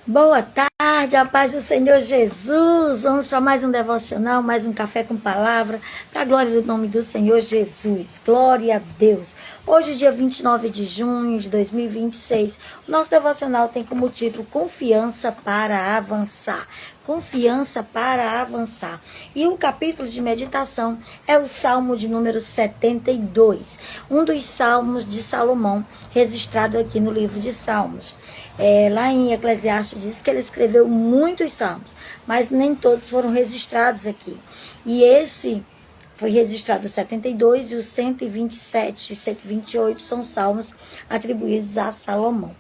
Boa tarde, a paz do Senhor Jesus. Vamos para mais um devocional, mais um café com palavra, para a glória do nome do Senhor Jesus. Glória a Deus. Hoje, dia 29 de junho de 2026, o nosso devocional tem como título Confiança para Avançar. Confiança para avançar. E o capítulo de meditação é o Salmo de número 72, um dos salmos de Salomão, registrado aqui no livro de Salmos. Lá em Eclesiastes diz que ele escreveu muitos salmos, mas nem todos foram registrados aqui. E esse foi registrado o 72 e os 127 e 128 são salmos atribuídos a Salomão.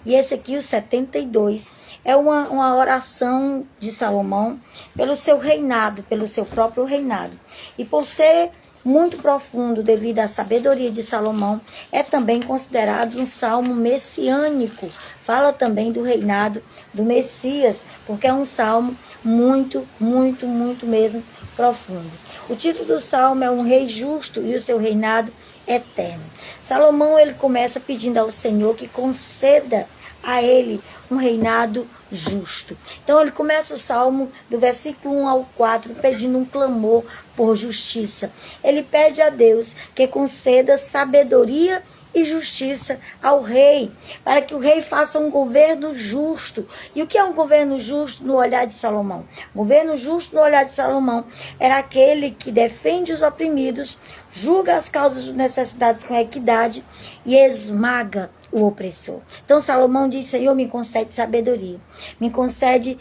E esse aqui, o 72, é uma oração de Salomão pelo seu reinado, pelo seu próprio reinado. E por ser muito profundo devido à sabedoria de Salomão, é também considerado um salmo messiânico. Fala também do reinado do Messias, porque é um salmo muito mesmo profundo. O título do salmo é Um Rei Justo e o seu reinado eterno. Salomão, ele começa pedindo ao Senhor que conceda a ele um reinado justo. Então ele começa o salmo do versículo 1 ao 4 pedindo um clamor por justiça. Ele pede a Deus que conceda sabedoria e justiça ao rei, para que o rei faça um governo justo. E o que é um governo justo no olhar de Salomão? Governo justo no olhar de Salomão era aquele que defende os oprimidos, julga as causas de necessidades com equidade e esmaga o opressor. Então Salomão diz: Senhor, me concede sabedoria, me concede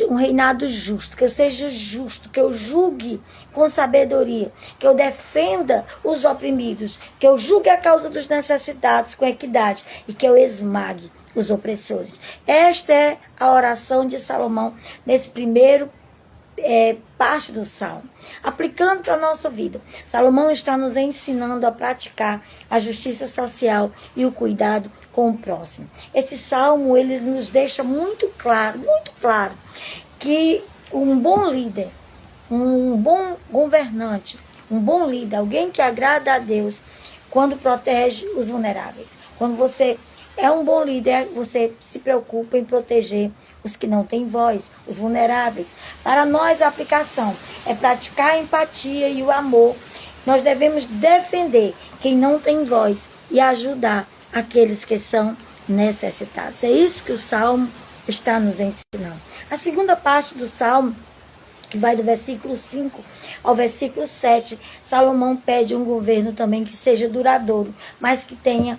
um reinado justo, que eu seja justo, que eu julgue com sabedoria, que eu defenda os oprimidos, que eu julgue a causa dos necessitados com equidade e que eu esmague os opressores. Esta é a oração de Salomão nesse primeiro parte do Salmo, aplicando para a nossa vida. Salomão está nos ensinando a praticar a justiça social e o cuidado com o próximo. Esse Salmo, ele nos deixa muito claro, que um bom líder, um bom governante, um bom líder, alguém que agrada a Deus, quando protege os vulneráveis. Quando você é um bom líder, você se preocupa em proteger os que não têm voz, os vulneráveis. Para nós, a aplicação é praticar a empatia e o amor. Nós devemos defender quem não tem voz e ajudar aqueles que são necessitados. É isso que o Salmo está nos ensinando. A segunda parte do Salmo, que vai do versículo 5 ao versículo 7, Salomão pede um governo também que seja duradouro, mas que tenha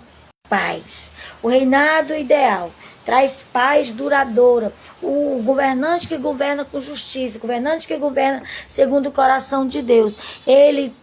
paz. O reinado ideal traz paz duradoura. O governante que governa com justiça, o governante que governa segundo o coração de Deus, ele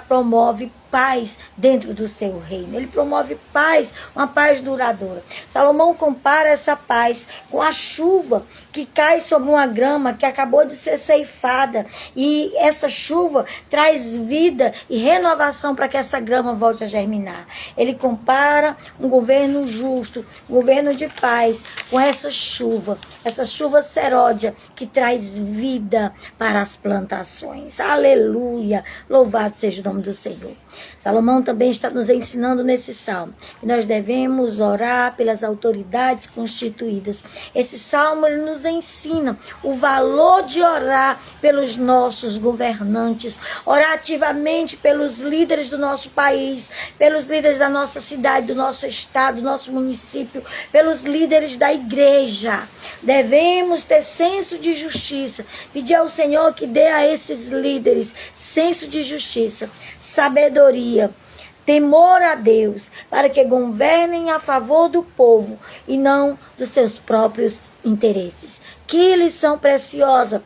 promove paz dentro do seu reino. Ele promove paz, uma paz duradoura. Salomão compara essa paz com a chuva que cai sobre uma grama que acabou de ser ceifada, e essa chuva traz vida e renovação para que essa grama volte a germinar. Ele compara um governo justo, um governo de paz, com essa chuva seródia que traz vida para as plantações. Aleluia! Louvado seja o nome do Senhor. Salomão também está nos ensinando nesse salmo que nós devemos orar pelas autoridades constituídas. Esse salmo, ele nos ensina o valor de orar pelos nossos governantes, orar ativamente pelos líderes do nosso país, pelos líderes da nossa cidade, do nosso estado, do nosso município, pelos líderes da igreja. Devemos ter senso de justiça, pedir ao Senhor que dê a esses líderes senso de justiça, sabedoria, temor a Deus, para que governem a favor do povo e não dos seus próprios interesses. Que lição preciosa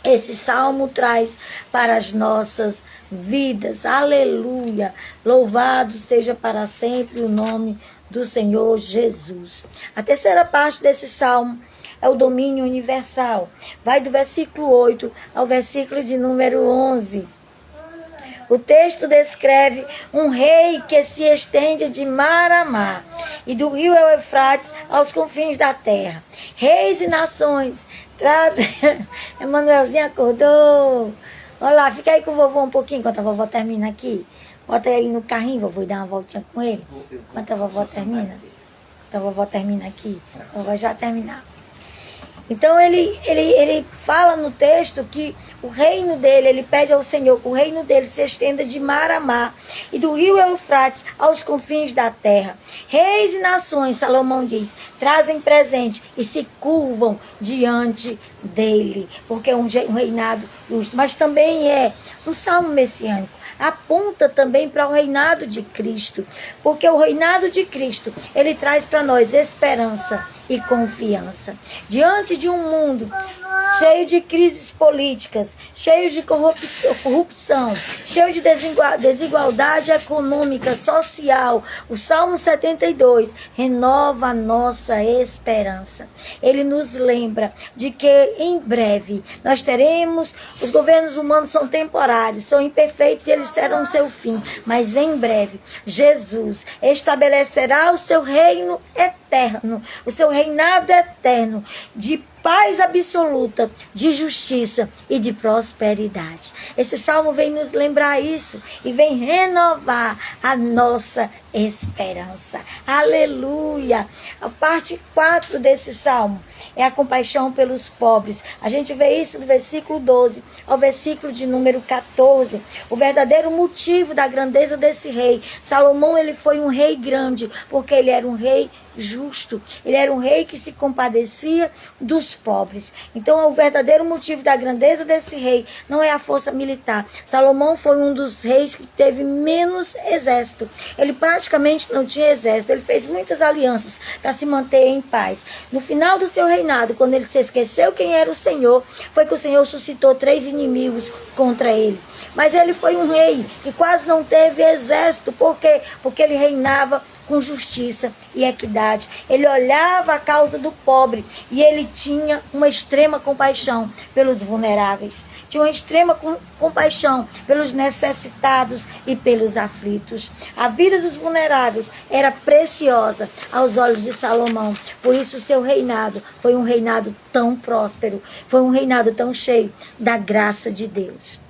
esse salmo traz para as nossas vidas. Aleluia! Louvado seja para sempre o nome do Senhor Jesus. A terceira parte desse salmo é o domínio universal. Vai do versículo 8 ao versículo de número 11. O texto descreve um rei que se estende de mar a mar e do rio Eufrates aos confins da terra. Reis e nações trazem... Emanuelzinho acordou. Olha lá, fica aí com o vovô um pouquinho enquanto a vovó termina aqui. Bota ele no carrinho, vovô, e dá uma voltinha com ele enquanto a vovó termina. Então a vovó termina aqui. A vovó já terminar. Então ele fala no texto que o reino dele, ele pede ao Senhor que o reino dele se estenda de mar a mar e do rio Eufrates aos confins da terra. Reis e nações, Salomão diz, trazem presente e se curvam diante dele, porque é um reinado justo, mas também é um salmo messiânico. Aponta também para o reinado de Cristo, porque o reinado de Cristo, ele traz para nós esperança e confiança. Diante de um mundo cheio de crises políticas, cheio de corrupção, cheio de desigualdade econômica, social, o Salmo 72 renova a nossa esperança. Ele nos lembra de que em breve nós teremos, os governos humanos são temporários, são imperfeitos e eles terão seu fim, mas em breve Jesus estabelecerá o seu reino eterno, o seu reinado eterno de paz absoluta, de justiça e de prosperidade. Esse salmo vem nos lembrar isso e vem renovar a nossa esperança. Aleluia! A parte 4 desse salmo é a compaixão pelos pobres. A gente vê isso do versículo 12 ao versículo de número 14. O verdadeiro motivo da grandeza desse rei. Salomão, ele foi um rei grande, porque ele era um rei justo. Ele era um rei que se compadecia dos pobres. Então, o verdadeiro motivo da grandeza desse rei não é a força militar. Salomão foi um dos reis que teve menos exército. Ele praticamente não tinha exército. Ele fez muitas alianças para se manter em paz. No final do seu reinado, quando ele se esqueceu quem era o Senhor, foi que o Senhor suscitou 3 inimigos contra ele. Mas ele foi um rei que quase não teve exército. Por quê? Porque ele reinava com justiça e equidade. Ele olhava a causa do pobre e ele tinha uma extrema compaixão pelos vulneráveis. Tinha uma extrema compaixão pelos necessitados e pelos aflitos. A vida dos vulneráveis era preciosa aos olhos de Salomão. Por isso seu reinado foi um reinado tão próspero, foi um reinado tão cheio da graça de Deus.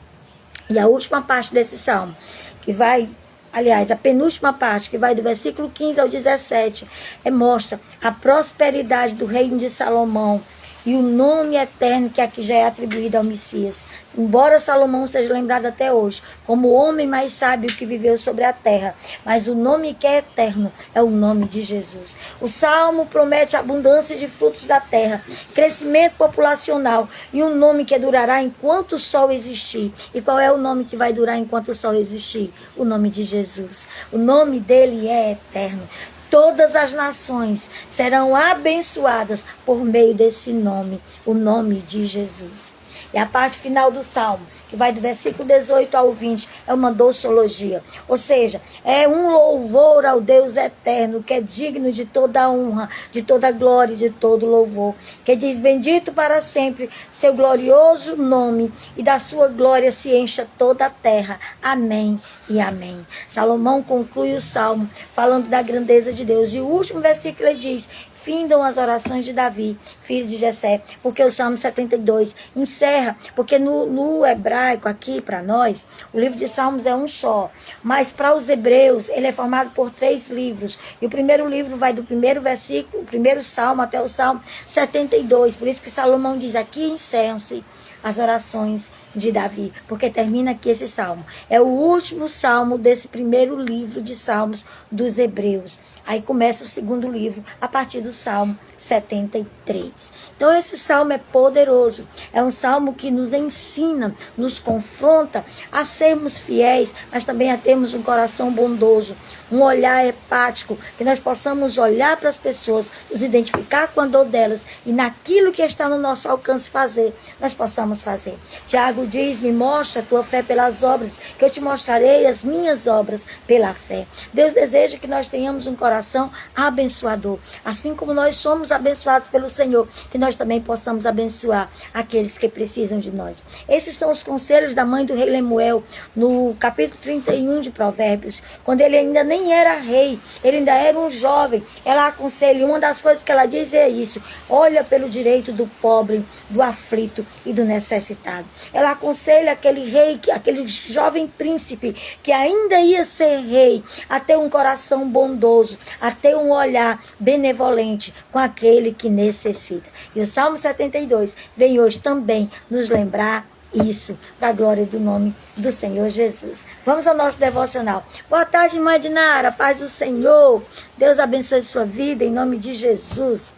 E a última parte desse salmo, que vai... Aliás, a penúltima parte, que vai do versículo 15 ao 17, mostra a prosperidade do reino de Salomão e o nome eterno que aqui já é atribuído ao Messias. Embora Salomão seja lembrado até hoje como o homem mais sábio que viveu sobre a terra, mas o nome que é eterno é o nome de Jesus. O Salmo promete abundância de frutos da terra, crescimento populacional e um nome que durará enquanto o sol existir. E qual é o nome que vai durar enquanto o sol existir? O nome de Jesus. O nome dele é eterno. Todas as nações serão abençoadas por meio desse nome, o nome de Jesus. E a parte final do Salmo, que vai do versículo 18 ao 20, é uma doxologia. Ou seja, é um louvor ao Deus eterno, que é digno de toda a honra, de toda a glória e de todo louvor. Que diz, bendito para sempre seu glorioso nome, e da sua glória se encha toda a terra. Amém e amém. Salomão conclui o Salmo falando da grandeza de Deus. E o último versículo ele diz, findam as orações de Davi, filho de Jessé, porque o Salmo 72 encerra, porque no hebraico aqui para nós, o livro de Salmos é um só, mas para os hebreus ele é formado por 3 livros, e o primeiro livro vai do primeiro versículo, o primeiro Salmo até o Salmo 72, por isso que Salomão diz, aqui encerram-se as orações de Davi, porque termina aqui esse salmo. É o último salmo desse primeiro livro de salmos dos hebreus. Aí começa o segundo livro, a partir do Salmo 73. Então esse salmo é poderoso. É um salmo que nos ensina, nos confronta a sermos fiéis, mas também a termos um coração bondoso, um olhar hepático, que nós possamos olhar para as pessoas, nos identificar com a dor delas e naquilo que está no nosso alcance fazer, nós possamos fazer. Tiago diz, me mostra a tua fé pelas obras, que eu te mostrarei as minhas obras pela fé. Deus deseja que nós tenhamos um coração abençoador, assim como nós somos abençoados pelo Senhor, que nós também possamos abençoar aqueles que precisam de nós. Esses são os conselhos da mãe do rei Lemuel, no capítulo 31 de Provérbios, quando ele ainda nem era rei, ele ainda era um jovem. Ela aconselha, uma das coisas que ela diz é isso, olha pelo direito do pobre, do aflito e do necessitado. necessitado. Ela aconselha aquele rei, aquele jovem príncipe que ainda ia ser rei, a ter um coração bondoso, a ter um olhar benevolente com aquele que necessita. E o Salmo 72 vem hoje também nos lembrar isso, para a glória do nome do Senhor Jesus. Vamos ao nosso devocional. Boa tarde, irmã Dinara, paz do Senhor. Deus abençoe sua vida, em nome de Jesus.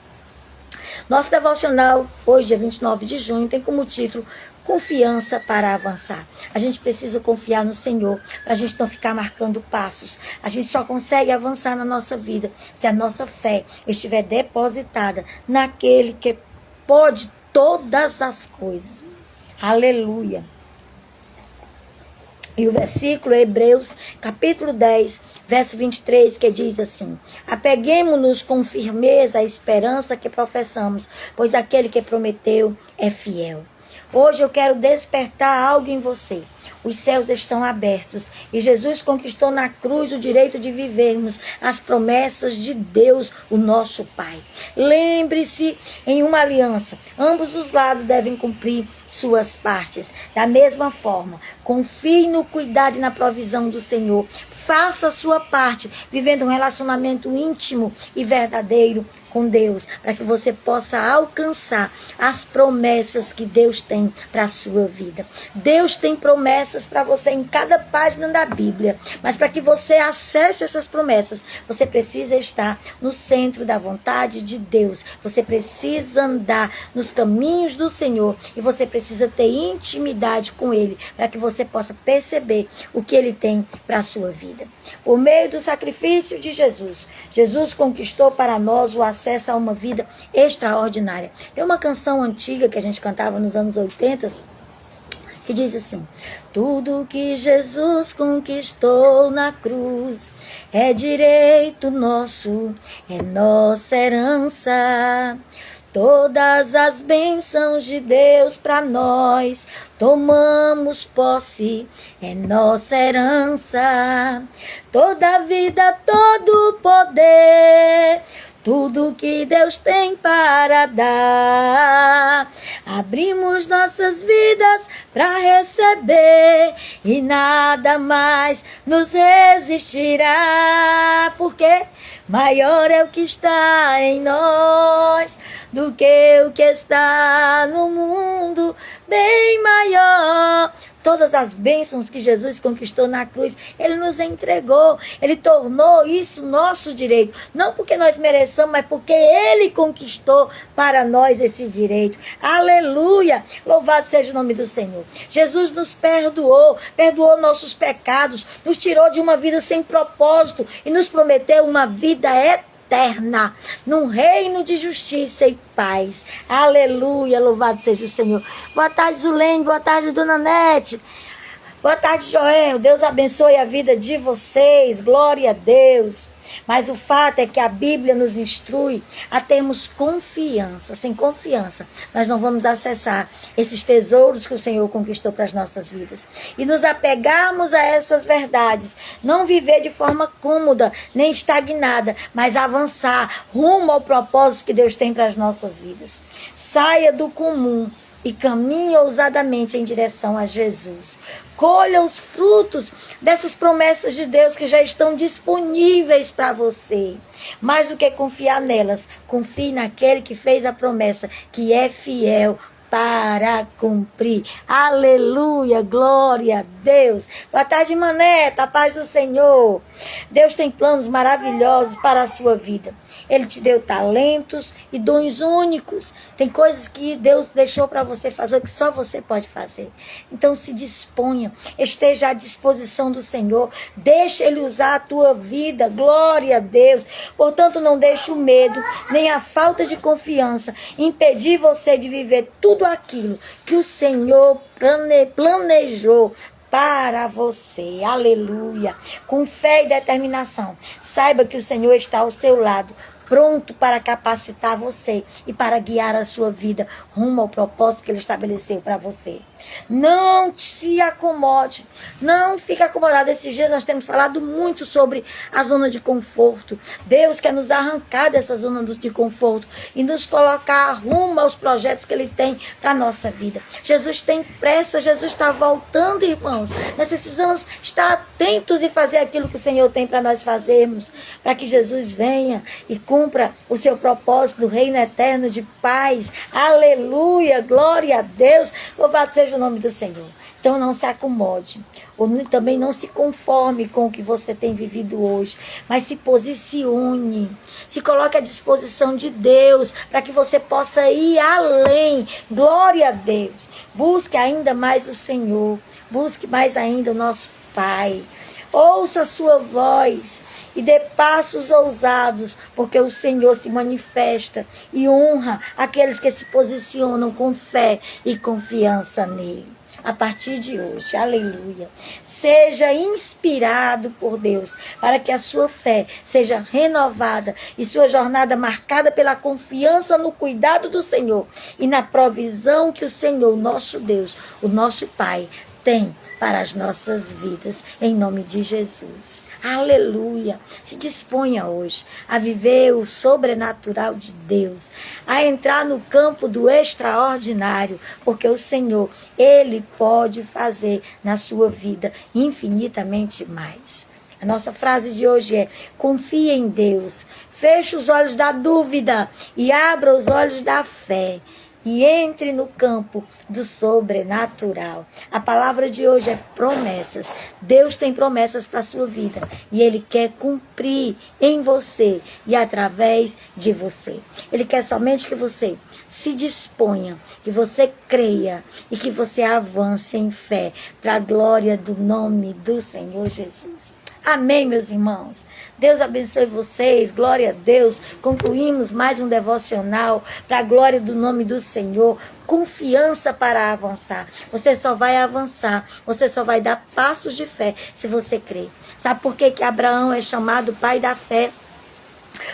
Nosso devocional, hoje, dia 29 de junho, tem como título Confiança para avançar. A gente precisa confiar no Senhor, para a gente não ficar marcando passos. A gente só consegue avançar na nossa vida se a nossa fé estiver depositada naquele que pode todas as coisas. Aleluia. E o versículo Hebreus, capítulo 10, verso 23, que diz assim: apeguemo-nos com firmeza à esperança que professamos, pois aquele que prometeu é fiel. Hoje eu quero despertar algo em você. Os céus estão abertos e Jesus conquistou na cruz o direito de vivermos as promessas de Deus, o nosso Pai. Lembre-se, em uma aliança, ambos os lados devem cumprir suas partes. Da mesma forma, confie no cuidado e na provisão do Senhor. Faça a sua parte, vivendo um relacionamento íntimo e verdadeiro com Deus, para que você possa alcançar as promessas que Deus tem para a sua vida. Deus tem promessas para você em cada página da Bíblia, mas para que você acesse essas promessas, você precisa estar no centro da vontade de Deus. Você precisa andar nos caminhos do Senhor e você precisa ter intimidade com Ele, para que você possa perceber o que Ele tem para a sua vida. Por meio do sacrifício de Jesus, Jesus conquistou para nós o acesso a uma vida extraordinária. Tem uma canção antiga que a gente cantava nos anos 80, que diz assim: tudo que Jesus conquistou na cruz é direito nosso, é nossa herança. Todas as bênçãos de Deus para nós, tomamos posse, é nossa herança. Toda a vida, todo o poder, tudo que Deus tem para dar, abrimos nossas vidas para receber e nada mais nos resistirá. Porque maior é o que está em nós do que o que está no mundo, bem maior. Todas as bênçãos que Jesus conquistou na cruz, Ele nos entregou. Ele tornou isso nosso direito. Não porque nós mereçamos, mas porque Ele conquistou para nós esse direito. Aleluia! Louvado seja o nome do Senhor. Jesus nos perdoou nossos pecados, nos tirou de uma vida sem propósito e nos prometeu uma vida eterna, num reino de justiça e paz. Aleluia, louvado seja o Senhor. Boa tarde, Zulene, boa tarde, Dona Nete. Boa tarde, Joel. Deus abençoe a vida de vocês, glória a Deus. Mas o fato é que a Bíblia nos instrui a termos confiança. Sem confiança, nós não vamos acessar esses tesouros que o Senhor conquistou para as nossas vidas. E nos apegarmos a essas verdades. Não viver de forma cômoda, nem estagnada, mas avançar rumo ao propósito que Deus tem para as nossas vidas. Saia do comum e caminhe ousadamente em direção a Jesus. Colha os frutos dessas promessas de Deus que já estão disponíveis para você. Mais do que confiar nelas, confie naquele que fez a promessa, que é fiel para cumprir. Aleluia, glória a Deus. Boa tarde, Maneta, a paz do Senhor. Deus tem planos maravilhosos para a sua vida. Ele te deu talentos e dons únicos. Tem coisas que Deus deixou para você fazer que só você pode fazer. Então se disponha, esteja à disposição do Senhor. Deixa Ele usar a tua vida. Glória a Deus. Portanto, não deixe o medo, nem a falta de confiança impedir você de viver tudo aquilo que o Senhor planejou para você. Aleluia. Com fé e determinação, saiba que o Senhor está ao seu lado pronto para capacitar você e para guiar a sua vida rumo ao propósito que Ele estabeleceu para você. Não se acomode, não fique acomodado. Esses dias nós temos falado muito sobre a zona de conforto. Deus quer nos arrancar dessa zona de conforto e nos colocar rumo aos projetos que Ele tem para a nossa vida. Jesus tem pressa, Jesus está voltando, irmãos. Nós precisamos estar atentos e fazer aquilo que o Senhor tem para nós fazermos, para que Jesus venha e cumpra o seu propósito do reino eterno de paz. Aleluia, glória a Deus, louvado seja o nome do Senhor. Então não se acomode, ou também não se conforme com o que você tem vivido hoje, mas se posicione, se coloque à disposição de Deus, para que você possa ir além. Glória a Deus. Busque ainda mais o Senhor, busque mais ainda o nosso Pai. Ouça a sua voz e dê passos ousados, porque o Senhor se manifesta e honra aqueles que se posicionam com fé e confiança nele. A partir de hoje, aleluia, seja inspirado por Deus, para que a sua fé seja renovada e sua jornada marcada pela confiança no cuidado do Senhor e na provisão que o Senhor, nosso Deus, o nosso Pai, tem para as nossas vidas, em nome de Jesus. Aleluia. Se disponha hoje a viver o sobrenatural de Deus, a entrar no campo do extraordinário, porque o Senhor, Ele pode fazer na sua vida infinitamente mais. A nossa frase de hoje é: confie em Deus, feche os olhos da dúvida e abra os olhos da fé. E entre no campo do sobrenatural. A palavra de hoje é promessas. Deus tem promessas para a sua vida. E Ele quer cumprir em você e através de você. Ele quer somente que você se disponha, que você creia e que você avance em fé para a glória do nome do Senhor Jesus. Amém, meus irmãos. Deus abençoe vocês. Glória a Deus. Concluímos mais um devocional para a glória do nome do Senhor. Confiança para avançar. Você só vai avançar. Você só vai dar passos de fé se você crer. Sabe por que Abraão é chamado pai da fé?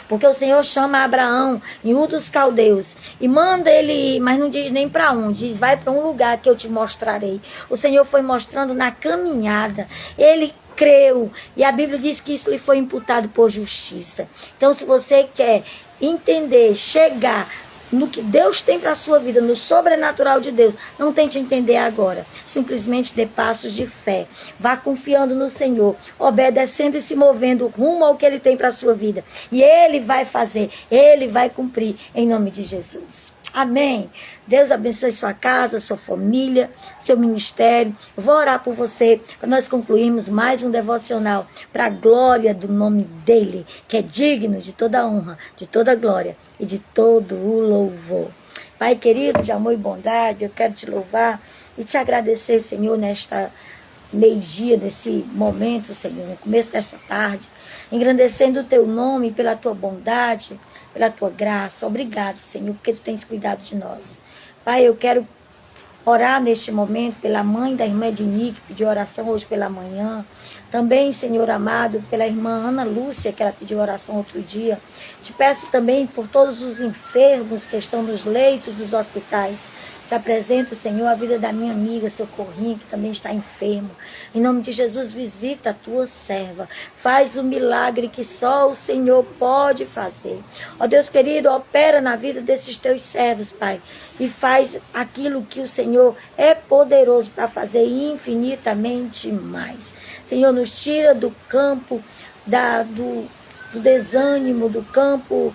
Porque o Senhor chama Abraão em Ur dos Caldeus e manda ele ir, mas não diz nem para onde, diz: vai para um lugar que eu te mostrarei. O Senhor foi mostrando na caminhada. Ele creu e a Bíblia diz que isso lhe foi imputado por justiça. Então, se você quer entender, chegar no que Deus tem para a sua vida, no sobrenatural de Deus, não tente entender agora. Simplesmente dê passos de fé. Vá confiando no Senhor, obedecendo e se movendo rumo ao que Ele tem para a sua vida. E Ele vai fazer, Ele vai cumprir em nome de Jesus. Amém. Deus abençoe sua casa, sua família, seu ministério. Eu vou orar por você para nós concluirmos mais um devocional para a glória do nome dEle, que é digno de toda honra, de toda glória e de todo o louvor. Pai querido, de amor e bondade, eu quero te louvar e te agradecer, Senhor, nesta meio-dia, nesse momento, Senhor, no começo desta tarde, engrandecendo o teu nome pela tua bondade, pela tua graça. Obrigado, Senhor, porque tu tens cuidado de nós. Pai, eu quero orar neste momento pela mãe da irmã Ednique, pedir oração hoje pela manhã. Também, Senhor amado, pela irmã Ana Lúcia, que ela pediu oração outro dia. Te peço também por todos os enfermos que estão nos leitos dos hospitais. Te apresento, Senhor, a vida da minha amiga Socorrinha, que também está enferma. Em nome de Jesus, visita a tua serva. Faz o milagre que só o Senhor pode fazer. Ó Deus querido, opera na vida desses teus servos, Pai. E faz aquilo que o Senhor é poderoso para fazer infinitamente mais. Senhor, nos tira do campo do desânimo, do campo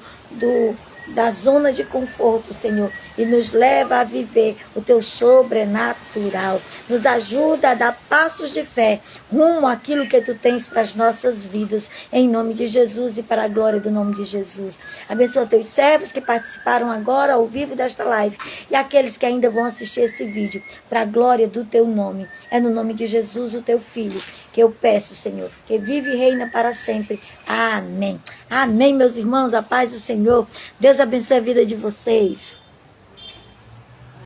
da zona de conforto, Senhor, e nos leva a viver o teu sobrenatural. Nos ajuda a dar passos de fé rumo àquilo que tu tens para as nossas vidas, em nome de Jesus e para a glória do nome de Jesus. Abençoa teus servos que participaram agora ao vivo desta live e aqueles que ainda vão assistir esse vídeo, para a glória do teu nome. É no nome de Jesus, o teu Filho, que eu peço, Senhor, que vive e reina para sempre. Amém. Amém, meus irmãos, a paz do Senhor. Deus abençoe a vida de vocês.